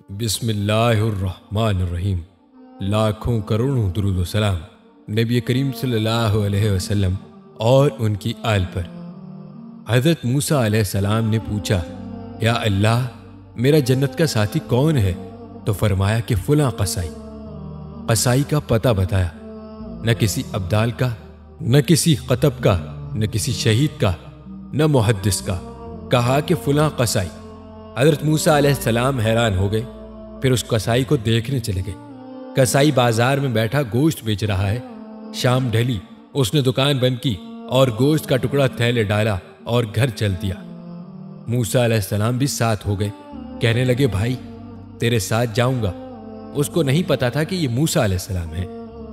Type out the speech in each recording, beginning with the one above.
بسم اللہ الرحمن الرحیم۔ لاکھوں کروڑوں درود و سلام نبی کریم صلی اللہ علیہ وسلم اور ان کی آل پر۔ حضرت موسیٰ علیہ السلام نے پوچھا، یا اللہ، میرا جنت کا ساتھی کون ہے؟ تو فرمایا کہ فلاں قصائی۔ قصائی کا پتہ بتایا، نہ کسی ابدال کا، نہ کسی قطب کا، نہ کسی شہید کا، نہ محدث کا۔ کہا کہ فلاں قصائی۔ حضرت موسیٰ علیہ السلام حیران ہو گئے، پھر اس قصائی کو دیکھنے چلے گئے۔ قصائی بازار میں بیٹھا گوشت بیچ رہا ہے۔ شام ڈھلی، اس نے دکان بند کی اور گوشت کا ٹکڑا تھیلے ڈالا اور گھر چل دیا۔ موسیٰ علیہ السلام بھی ساتھ ہو گئے۔ کہنے لگے، بھائی تیرے ساتھ جاؤں گا۔ اس کو نہیں پتا تھا کہ یہ موسیٰ علیہ السلام ہے۔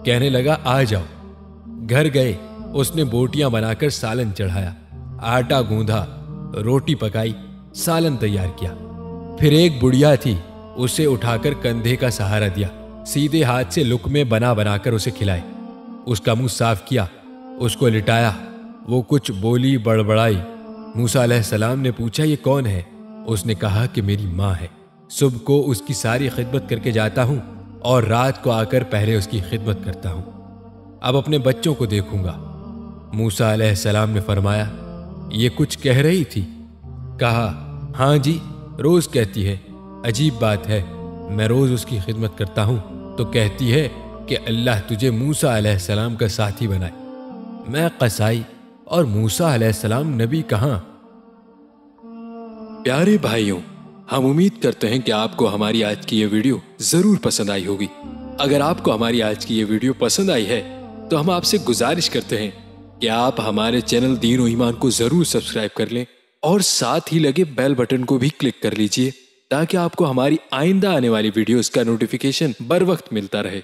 کہنے لگا، آ جاؤ۔ گھر گئے، اس نے بوٹیاں بنا کر سالن چڑھایا، آٹا گوندھا، روٹی پکائی، سالن تیار کیا۔ پھر ایک بڑھیا تھی، اسے اٹھا کر کندھے کا سہارا دیا، سیدھے ہاتھ سے لقمے بنا بنا کر اسے کھلائے۔ اس کا منہ صاف کیا، اس کو لٹایا، وہ کچھ بولی بڑبڑائی۔ موسیٰ علیہ السلام نے پوچھا، یہ کون ہے؟ اس نے کہا کہ میری ماں ہے۔ صبح کو اس کی ساری خدمت کر کے جاتا ہوں اور رات کو آ کر پہلے اس کی خدمت کرتا ہوں۔ اب اپنے بچوں کو دیکھوں گا۔ موسیٰ علیہ السلام نے فرمایا، یہ کچھ کہہ رہی تھی؟ کہا، ہاں جی، روز کہتی ہے۔ عجیب بات ہے، میں روز اس کی خدمت کرتا ہوں تو کہتی ہے کہ اللہ تجھے موسیٰ علیہ السلام کا ساتھی بنائے۔ میں قصائی اور موسیٰ علیہ السلام نبی کہاں؟ پیارے بھائیوں، ہم امید کرتے ہیں کہ آپ کو ہماری آج کی یہ ویڈیو ضرور پسند آئی ہوگی۔ اگر آپ کو ہماری آج کی یہ ویڈیو پسند آئی ہے تو ہم آپ سے گزارش کرتے ہیں کہ آپ ہمارے چینل دین و ایمان کو ضرور سبسکرائب کر لیں اور ساتھ ہی لگے بیل بٹن کو بھی کلک کر لیجئے تاکہ آپ کو ہماری آئندہ آنے والی ویڈیوز کا نوٹیفیکیشن بر وقت ملتا رہے۔